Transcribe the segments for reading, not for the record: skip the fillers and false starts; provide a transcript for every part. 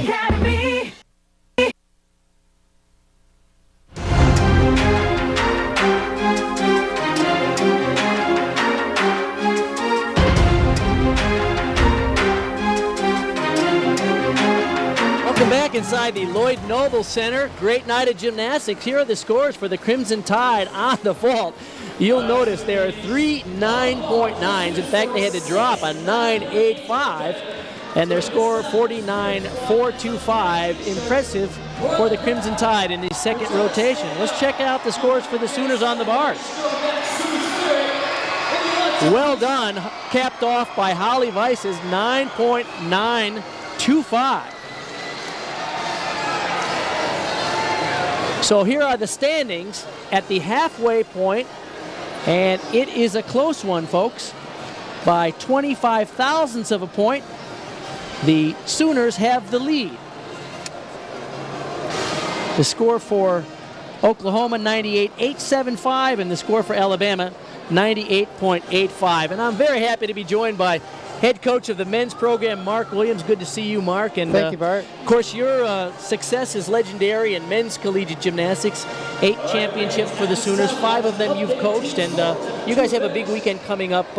Academy. Welcome back inside the Lloyd Noble Center. Great night of gymnastics. Here are the scores for the Crimson Tide on the vault. You'll notice there are 3 9.9s. In fact, they had to drop a 9.85, and their score 49.425. Impressive for the Crimson Tide in the second rotation. Let's check out the scores for the Sooners on the bars. Well done, capped off by Holly Weiss's 9.925. So here are the standings at the halfway point, and it is a close one, folks. By 25 thousandths of a point, the Sooners have the lead. The score for Oklahoma, 98.875, and the score for Alabama, 98.85. And I'm very happy to be joined by head coach of the men's program, Mark Williams. Good to see you, Mark. And thank you, Bart. Of course, your success is legendary in men's collegiate gymnastics. 8 championships for the Sooners. 5 of them you've coached, and you guys have a big weekend coming up,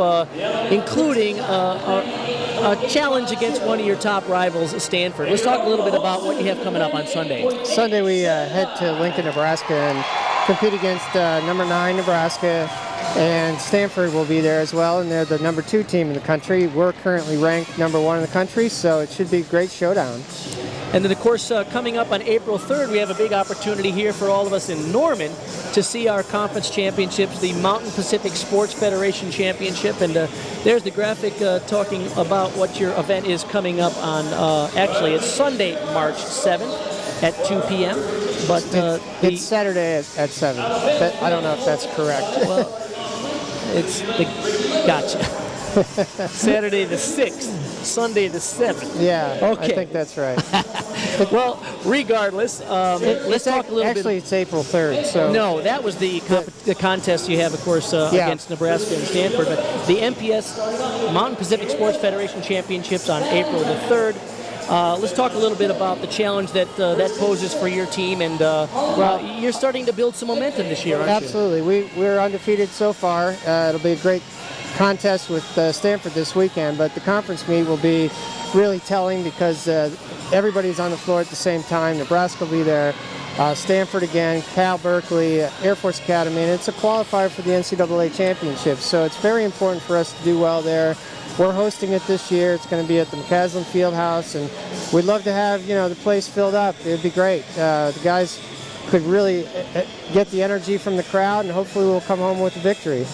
including a challenge against one of your top rivals, Stanford. Let's talk a little bit about what you have coming up on Sunday. Sunday we head to Lincoln, Nebraska, and compete against number 9 Nebraska. And Stanford will be there as well, and they're the number 2 team in the country. We're currently ranked number 1 in the country, so it should be a great showdown. And then, of course, coming up on April 3rd, we have a big opportunity here for all of us in Norman to see our conference championships, the Mountain Pacific Sports Federation Championship. And there's the graphic talking about what your event is coming up on. Actually, it's Sunday, March 7th at 2 p.m. But it's Saturday at 7. But I don't know if that's correct. Well, it's the gotcha. Saturday the 6th, Sunday the 7th. Yeah, okay. I think that's right. Well, regardless, let's talk a little bit. Actually, it's April 3rd. So no, that was the contest you have, of course, against Nebraska and Stanford. But the MPS Mountain Pacific Sports Federation Championships on April the 3rd. Let's talk a little bit about the challenge that poses for your team, and you're starting to build some momentum this year, aren't you? Absolutely. We're undefeated so far. It'll be a great contest with Stanford this weekend, but the conference meet will be really telling because everybody's on the floor at the same time. Nebraska will be there, Stanford again, Cal Berkeley, Air Force Academy, and it's a qualifier for the NCAA championship. So it's very important for us to do well there. We're hosting it this year. It's going to be at the McCaslin Fieldhouse, and we'd love to have the place filled up. It'd be great. The guys could really get the energy from the crowd, and hopefully we'll come home with a victory.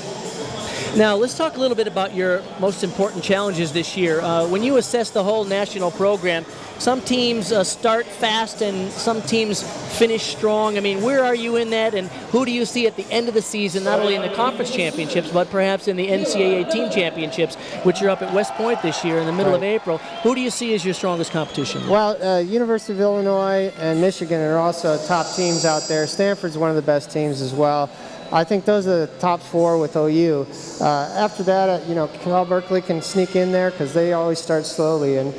Now, let's talk a little bit about your most important challenges this year. When you assess the whole national program, some teams start fast and some teams finish strong. I mean, where are you in that, and who do you see at the end of the season, not only in the conference championships, but perhaps in the NCAA team championships, which are up at West Point this year in the middle of April? Who do you see as your strongest competition? Well, University of Illinois and Michigan are also top teams out there. Stanford's one of the best teams as well. I think those are the top 4 with OU. After that, Cal Berkeley can sneak in there because they always start slowly, and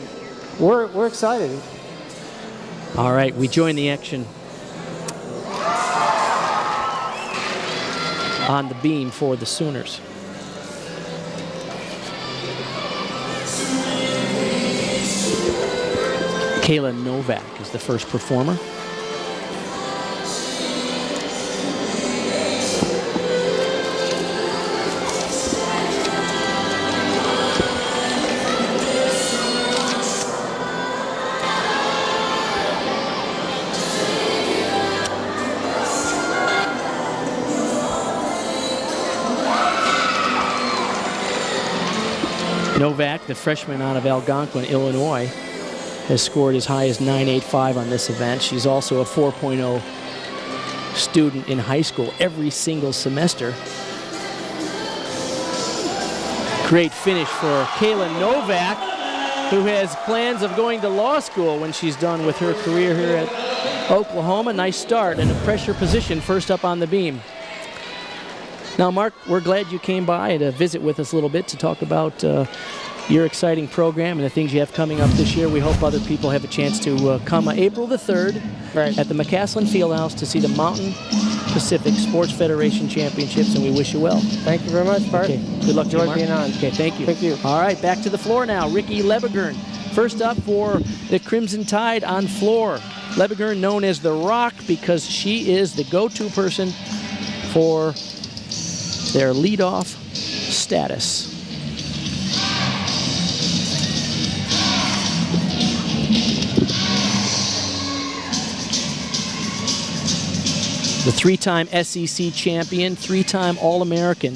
we're excited. All right, we join the action on the beam for the Sooners. Kayla Novak is the first performer. Novak, the freshman out of Algonquin, Illinois, has scored as high as 9.85 on this event. She's also a 4.0 student in high school every single semester. Great finish for Kayla Novak, who has plans of going to law school when she's done with her career here at Oklahoma. Nice start in a pressure position, first up on the beam. Now, Mark, we're glad you came by to visit with us a little bit to talk about your exciting program and the things you have coming up this year. We hope other people have a chance to come April the 3rd at the McCaslin Fieldhouse to see the Mountain Pacific Sports Federation Championships, and we wish you well. Thank you very much, Bart. Okay. Good luck to you, Enjoy Mark. being on. Okay, thank you. Thank you. All right, back to the floor now. Ricky Lebegern, first up for the Crimson Tide on floor. Lebegern known as the Rock because she is the go-to person for their leadoff status. The three-time SEC champion, three-time All-American,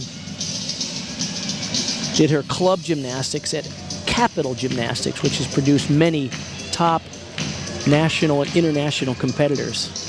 did her club gymnastics at Capital Gymnastics, which has produced many top national and international competitors.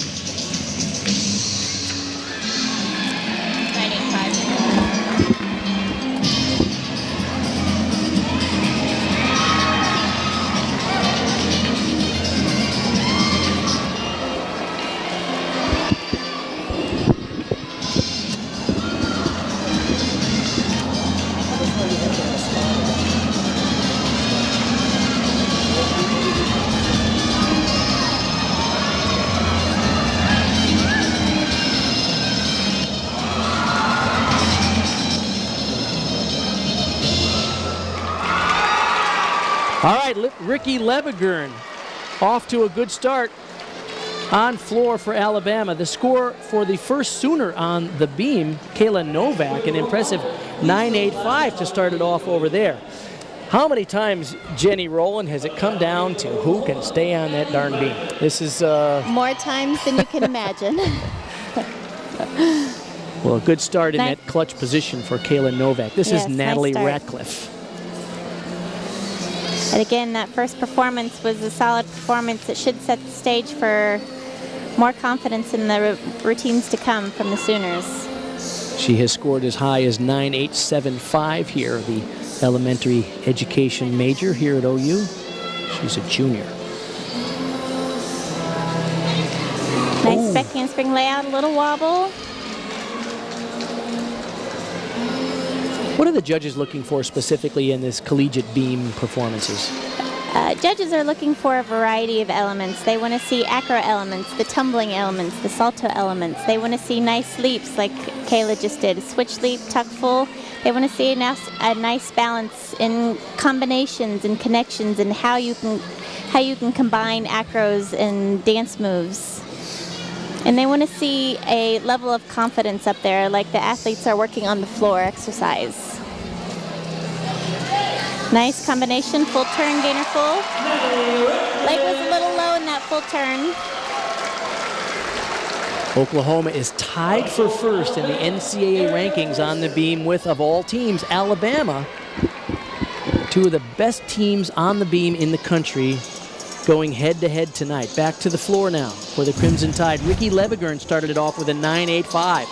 All right, Ricky Lebegern off to a good start on floor for Alabama. The score for the first Sooner on the beam, Kayla Novak, an impressive 9.85 to start it off over there. How many times, Jenny Rowland, has it come down to who can stay on that darn beam? This is... more times than you can imagine. Well, a good start in that clutch position for Kayla Novak. This is Natalie Ratcliffe. And again, that first performance was a solid performance. It should set the stage for more confidence in the routines to come from the Sooners. She has scored as high as 9.875 here, the elementary education major here at OU. She's a junior. Nice back handspring layout, a little wobble. What are the judges looking for specifically in this collegiate beam performances? Judges are looking for a variety of elements. They want to see acro elements, the tumbling elements, the salto elements. They want to see nice leaps like Kayla just did, a switch leap, tuck full. They want to see a nice balance in combinations and connections and how you can combine acros and dance moves. And they want to see a level of confidence up there, like the athletes are working on the floor exercise. Nice combination, full turn, gainer full. Leg was a little low in that full turn. Oklahoma is tied for first in the NCAA rankings on the beam with, of all teams, Alabama. Two of the best teams on the beam in the country going head-to-head tonight. Back to the floor now for the Crimson Tide. Ricky Lebegern started it off with a 9.85.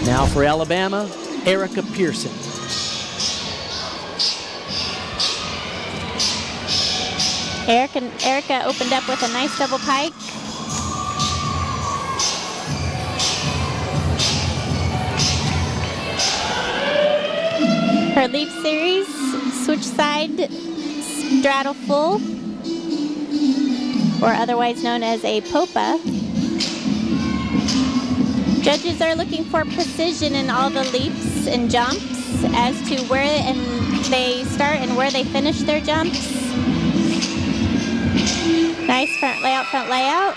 Now for Alabama, Erica Pearson. Erica opened up with a nice double pike. Her leap series, switch side straddle full, or otherwise known as a popa. Judges are looking for precision in all the leaps and jumps as to where they start and where they finish their jumps. Nice front layout, front layout.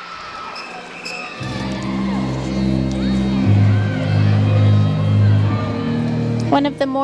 One of the more